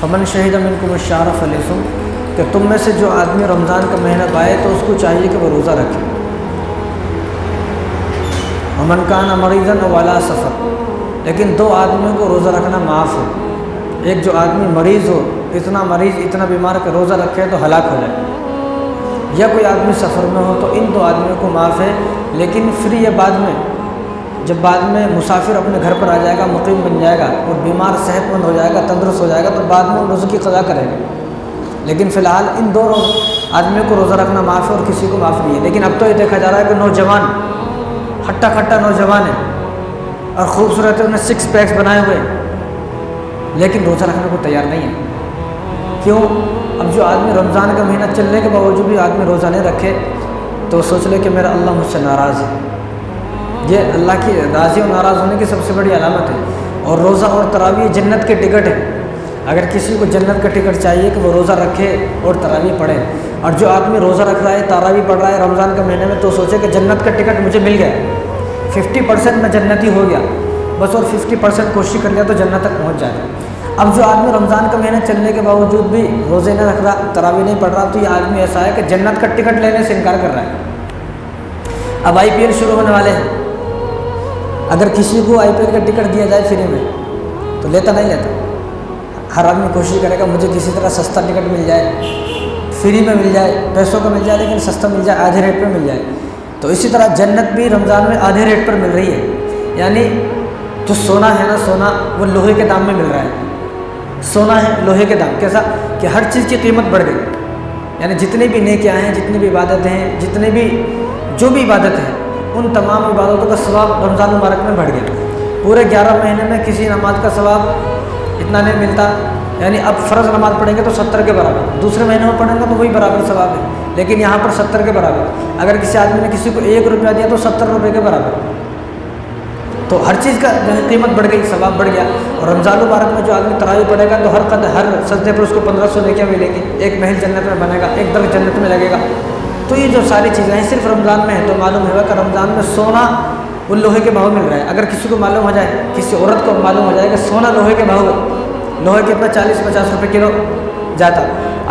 فمن شہد منکم الشہر فلیصم، کہ تم میں سے جو آدمی رمضان کا مہینہ پائے تو اس کو چاہیے کہ وہ روزہ رکھے۔ ومن کان مریضا او علی سفر، لیکن دو آدمیوں کو روزہ رکھنا معاف ہے۔ ایک جو آدمی مریض ہو، اتنا بیمار کہ روزہ رکھے تو ہلاک ہو جائے، یا کوئی آدمی سفر میں ہو، تو ان دو آدمیوں کو معاف ہے۔ لیکن پھر یہ جب بعد میں مسافر اپنے گھر پر آ جائے گا، مقیم بن جائے گا اور بیمار صحت مند ہو جائے گا، تندرست ہو جائے گا، تو بعد میں روزے کی قضا کرے گا۔ لیکن فی الحال ان دو آدمیوں کو روزہ رکھنا معاف ہے اور کسی کو معاف نہیں ہے۔ لیکن اب تو یہ دیکھا جا رہا ہے کہ نوجوان ہٹا کھٹا نوجوان ہے اور خوبصورت ہے، انہیں 6 پیکس بنائے ہوئے، لیکن روزہ رکھنے کو تیار نہیں ہے۔ کیوں؟ اب جو آدمی رمضان کا مہینہ چلنے کے باوجود بھی آدمی روزہ نہیں رکھے تو سوچ لے کہ میرا اللہ مجھ سے ناراض ہے۔ یہ اللہ کی راضی اور ناراض ہونے کی سب سے بڑی علامت ہے۔ اور روزہ اور تراویح جنت کے ٹکٹ ہے۔ اگر کسی کو جنت کا ٹکٹ چاہیے کہ وہ روزہ رکھے اور تراویح پڑھے، اور جو آدمی روزہ رکھ رہا ہے، تراویح پڑھ رہا ہے رمضان کے مہینے میں، تو سوچے کہ جنت کا ٹکٹ مجھے مل گیا، 50% میں جنتی ہو گیا بس، اور 50% کوشش کر لیا تو جنت تک پہنچ جائے گا۔ اب جو آدمی رمضان کا مہینہ چلنے کے باوجود بھی روزے نہیں رکھ رہا، تراویح نہیں پڑھ رہا، تو یہ آدمی ایسا ہے کہ جنت کا ٹکٹ لینے سے انکار کر رہا ہے۔ اب IPL شروع ہونے والے ہیں، اگر کسی کو IPL کا ٹکٹ دیا جائے فری میں تو لیتا نہیں لیتا؟ ہر آدمی کوشش کرے گا مجھے کسی طرح سستا ٹکٹ مل جائے، فری میں مل جائے، پیسوں کا مل جائے، لیکن سستا مل جائے، آدھے ریٹ پہ مل جائے۔ تو اسی طرح جنت بھی رمضان میں آدھے ریٹ پر مل رہی ہے۔ یعنی جو سونا ہے نا، سونا وہ لوہے کے دام میں مل رہا ہے۔ سونا ہے لوہے کے دام، کیسا کہ ہر چیز کی قیمت بڑھ گئی۔ یعنی جتنی بھی نیکیاں ہیں، جتنی بھی عبادتیں ہیں، جو بھی عبادت ہے، ان تمام عبادتوں کا ثواب رمضان مبارک میں بڑھ گیا۔ پورے 11 مہینے میں کسی نماز کا ثواب اتنا نہیں ملتا۔ یعنی اب فرض نماز پڑھیں گے تو 70 کے برابر، دوسرے مہینے میں پڑھیں گے تو وہی برابر ثواب ہے، لیکن یہاں پر 70 کے برابر۔ اگر کسی آدمی نے کسی کو 1 روپیہ دیا تو 70 روپے کے برابر۔ تو ہر چیز کا جو ہے قیمت بڑھ گئی، ثواب بڑھ گیا۔ اور رمضان مبارک میں جو آدمی تراویح پڑھے گا تو ہر سجدے پر اس کو 1500 نیکیاں ملیں گی، ایک محل جنت میں بنے گا، ایک درخت جنت میں لگے گا۔ تو یہ جو ساری چیزیں ہیں صرف رمضان میں ہیں۔ تو معلوم ہوا کہ رمضان میں سونا وہ لوہے کے بھاؤ مل رہا ہے۔ اگر کسی کو معلوم ہو جائے، کسی عورت کو معلوم ہو جائے کہ سونا لوہے کے بھاؤ، لوہے کتنا 40-50 روپے کلو جاتا،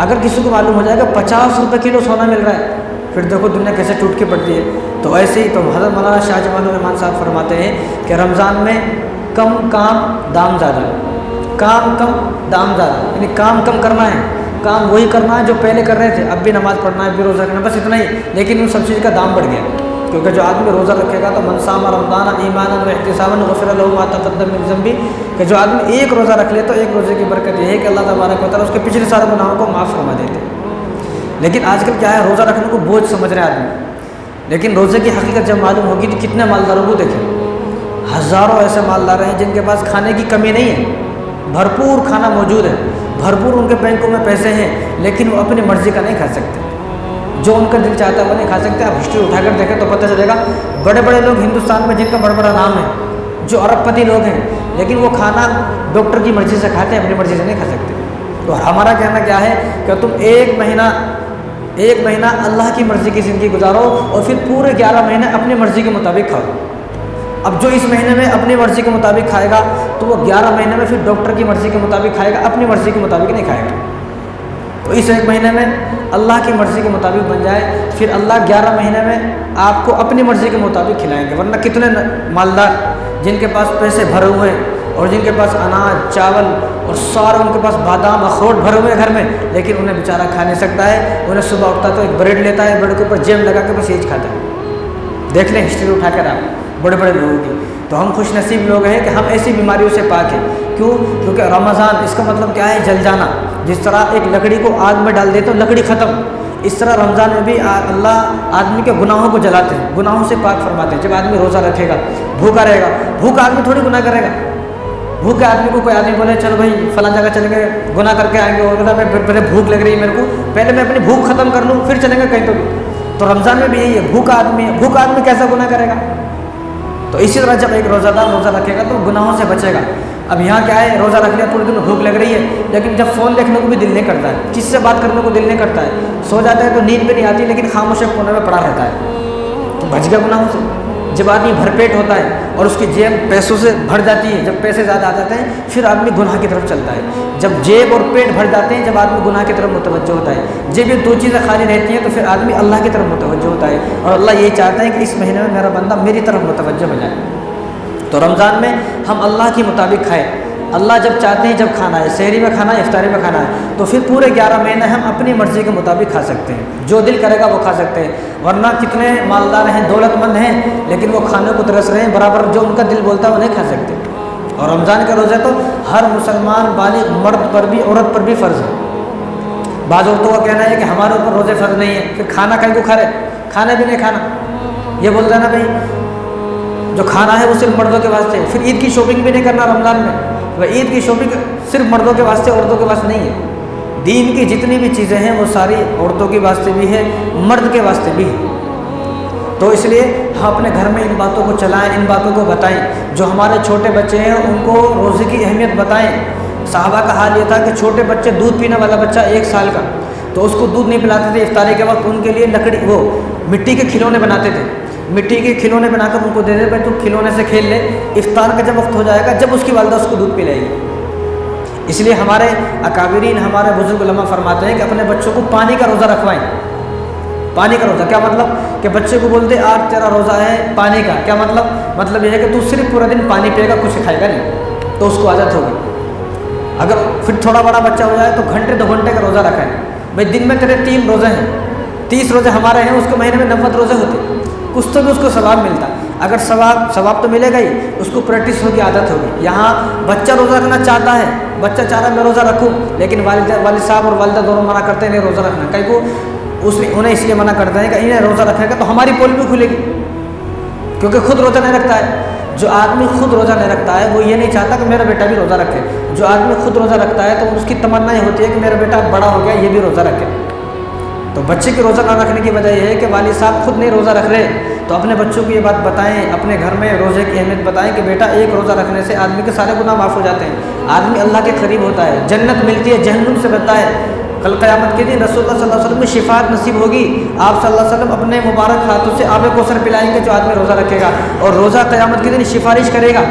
اگر کسی کو معلوم ہو جائے کہ 50 روپے کلو سونا مل رہا ہے، پھر دیکھو دنیا کیسے ٹوٹ کے پڑتی ہے۔ تو ایسے ہی تو حضرت مولانا شاہ جمال الرحمن صاحب فرماتے ہیں کہ رمضان میں کم کام دام زیادہ، کام کم دام زیادہ، یعنی کام کم کرنا ہے، کام وہی کرنا ہے جو پہلے کر رہے تھے، اب بھی نماز پڑھنا ہے، اب بھی روزہ رکھنا، بس اتنا ہی، لیکن ان سب چیز کا دام بڑھ گیا۔ کیونکہ جو آدمی روزہ رکھے گا تو من صام رمضان ایمانا واحتسابا غفر له ما تقدم من ذنبه، کہ جو آدمی ایک روزہ رکھ لے تو ایک روزے کی برکت یہ ہے کہ اللہ تبارک و تعالیٰ اس کے پچھلے سارے گناہوں کو معاف فرما دیتے ہیں۔ لیکن آج کل کیا ہے، روزہ رکھنے کو بوجھ سمجھ رہے آدمی، لیکن روزے کی حقیقت جب معلوم ہوگی تو کتنے مالداروں کو دیکھیں، ہزاروں ایسے مالدار ہیں جن کے پاس کھانے کی کمی نہیں ہے، بھرپور کھانا موجود ہے، بھرپور ان کے بینکوں میں پیسے ہیں، لیکن وہ اپنی مرضی کا نہیں کھا سکتے، جو ان کا دل چاہتا ہے وہ نہیں کھا سکتے۔ آپ ہسٹری اٹھا کر دیکھیں تو پتہ چلے گا، بڑے بڑے لوگ ہندوستان میں جن کا بڑا بڑا نام ہے، جو ارب پتی لوگ ہیں، لیکن وہ کھانا ڈاکٹر کی مرضی سے کھاتے ہیں، اپنی مرضی سے نہیں کھا سکتے۔ تو ہمارا کہنا کیا ہے کہ تم ایک مہینہ اللہ کی مرضی کی زندگی گزارو اور پھر پورے 11 مہینے اپنی مرضی کے مطابق کھاؤ۔ اب جو اس مہینے میں اپنی مرضی کے مطابق کھائے گا تو وہ 11 مہینے میں پھر ڈاکٹر کی مرضی کے مطابق کھائے گا، اپنی مرضی کے مطابق نہیں کھائے گا۔ تو اس ایک مہینے میں اللہ کی مرضی کے مطابق بن جائے، پھر اللہ 11 مہینے میں آپ کو اپنی مرضی کے مطابق کھلائیں گے۔ ورنہ کتنے مالدار جن کے پاس پیسے بھرے ہوئے ہیں اور جن کے پاس اناج چاول اور سارا ان کے پاس بادام اخروٹ بھرے ہوئے گھر میں، لیکن انہیں بیچارہ کھا نہیں سکتا ہے۔ انہیں صبح اٹھتا تو ایک بریڈ لیتا ہے، بریڈ کے اوپر جیم لگا کے بس یہ کھاتا ہے۔ دیکھ لیں ہسٹری اٹھا کر آپ بڑے بڑے لوگوں کی۔ تو ہم خوش نصیب لوگ ہیں کہ ہم ایسی بیماریوں سے پاک ہیں۔ کیوں؟ کیونکہ رمضان اس کا مطلب کیا ہے؟ جل جانا۔ جس طرح ایک لکڑی کو آگ میں ڈال دے تو لکڑی ختم، اس طرح رمضان میں بھی اللہ آدمی کے گناہوں کو جلاتے ہیں، گناہوں سے پاک فرماتے ہیں۔ جب آدمی روزہ رکھے گا، بھوکا رہے گا، بھوکا آدمی تھوڑی گناہ کرے گا۔ بھوکے آدمی کو کوئی آدمی بولے چلو بھائی فلاں جگہ چلیں گے، گناہ کر کے آئیں گے، اور میں پہلے بھوک لگ رہی ہے میرے کو، پہلے میں اپنی بھوک ختم کر لوں پھر چلیں گے کہیں تو بھی۔ تو رمضان میں بھی یہی ہے، بھوکا آدمی کیسا گناہ کرے گا؟ تو اسی طرح جب ایک روزہ دار روزہ رکھے گا تو گناہوں سے بچے گا۔ اب یہاں کیا ہے، روزہ رکھ لیا، پورے دن بھوک لگ رہی ہے، لیکن جب فون دیکھنے کو بھی دل نہیں کرتا ہے، کس سے بات کرنے کو دل نہیں کرتا ہے، سو جاتا ہے تو نیند بھی نہیں آتی، لیکن خاموش کونے میں پڑا رہتا ہے، تو بچ گیا گناہوں سے۔ جب آدمی بھرپیٹ ہوتا ہے اور اس کی جیب پیسوں سے بھر جاتی ہے، جب پیسے زیادہ آ جاتے ہیں پھر آدمی گناہ کی طرف چلتا ہے۔ جب جیب اور پیٹ بھر جاتے ہیں، جب آدمی گناہ کی طرف متوجہ ہوتا ہے، جب یہ دو چیزیں خالی رہتی ہیں تو پھر آدمی اللہ کی طرف متوجہ ہوتا ہے، اور اللہ یہ چاہتا ہے کہ اس مہینے میں میرا بندہ میری طرف متوجہ ہو جائے۔ تو رمضان میں ہم اللہ کے مطابق کھائیں۔ اللہ جب چاہتے ہیں جب کھانا ہے، سحری میں کھانا ہے، افطاری میں کھانا ہے، تو پھر پورے 11 مہینے ہم اپنی مرضی کے مطابق کھا سکتے ہیں، جو دل کرے گا وہ کھا سکتے ہیں۔ ورنہ کتنے مالدار ہیں، دولت مند ہیں، لیکن وہ کھانے کو ترس رہے ہیں، برابر جو ان کا دل بولتا ہے وہ نہیں کھا سکتے۔ اور رمضان کا روزہ تو ہر مسلمان بالغ مرد پر بھی عورت پر بھی فرض ہے۔ بعض عورتوں کا کہنا ہے کہ ہمارے اوپر روزے فرض نہیں ہے، پھر کھانا کہیں کو کھا رہے، کھانا بھی نہیں کھانا، یہ بولتا ہے نا بھائی جو کھانا ہے وہ صرف مردوں کے واسطے ہے۔ پھر عید کی شاپنگ بھی نہیں کرنا رمضان میں، وہ عید کی شاپنگ صرف مردوں کے واسطے، عورتوں کے واسطے نہیں ہے۔ دین کی جتنی بھی چیزیں ہیں وہ ساری عورتوں کے واسطے بھی ہے، مرد کے واسطے بھی ہے۔ تو اس لیے ہم اپنے گھر میں ان باتوں کو چلائیں، ان باتوں کو بتائیں۔ جو ہمارے چھوٹے بچے ہیں ان کو روزے کی اہمیت بتائیں۔ صحابہ کا حال یہ تھا کہ چھوٹے بچے، دودھ پینے والا بچہ 1 سال کا، تو اس کو دودھ نہیں پلاتے تھے افطاری کے وقت، ان کے لیے لکڑی وہ مٹی کے کھلونے بناتے تھے، مٹی کے کھلونے بنا کر ان کو دے دے بھائی تو کھلونے سے کھیل لے، افطار کا جب وقت ہو جائے گا جب اس کی والدہ اس کو دودھ پلائے گی۔ اس لیے ہمارے اکابرین، ہمارے بزرگ علماء فرماتے ہیں کہ اپنے بچوں کو پانی کا روزہ رکھوائیں۔ پانی کا روزہ کیا مطلب کہ بچے کو بولتے آج تیرا روزہ ہے پانی کا، کیا مطلب یہ ہے کہ تو صرف پورا دن پانی پیے گا، کچھ کھائے گا نہیں، تو اس کو عادت ہوگی۔ اگر پھر تھوڑا بڑا بچہ ہو جائے تو گھنٹے 2 گھنٹے کا روزہ رکھائیں بھائی، دن میں تیرے 3 روزے ہیں، 30 روزے ہمارے ہیں، اس کو مہینے میں 90 روزے ہوتے، کچھ تو بھی اس کو ثواب ملتا۔ اگر ثواب تو ملے گا ہی، اس کو پریکٹس ہوگی، عادت ہوگی۔ یہاں بچہ روزہ رکھنا چاہتا ہے، بچہ چاہ رہا ہے میں روزہ رکھوں، لیکن والد صاحب اور والدہ دونوں منع کرتے ہیں نہیں روزہ رکھنا، کہیں کو انہیں اس لیے منع کرتے ہیں کہ انہیں روزہ رکھے گا تو ہماری پول بھی کھلے گی، کیونکہ خود روزہ نہیں رکھتا ہے۔ جو آدمی خود روزہ نہیں رکھتا ہے وہ یہ نہیں چاہتا کہ میرا بیٹا بھی روزہ رکھے۔ جو آدمی خود روزہ رکھتا ہے تو اس کی تمنا یہ ہوتی ہے کہ میرا بیٹا بڑا ہو گیا، یہ بھی روزہ رکھے۔ تو بچے کے روزہ نہ رکھنے کی وجہ یہ ہے کہ والد صاحب خود نہیں روزہ رکھ رہے، تو اپنے بچوں کو یہ بات بتائیں، اپنے گھر میں روزے کی اہمیت بتائیں کہ بیٹا ایک روزہ رکھنے سے آدمی کے سارے گناہ معاف ہو جاتے ہیں، آدمی اللہ کے قریب ہوتا ہے، جنت ملتی ہے، جہنم سے بچتا ہے۔ کل قیامت کے دن رسول اللہ صلی اللہ علیہ وسلم کو شفاعت نصیب ہوگی، آپ صلی اللہ علیہ وسلم اپنے مبارک ہاتھوں سے آب کوثر پلائیں گے جو آدمی روزہ رکھے گا، اور روزہ قیامت کے دن سفارش کرے گا۔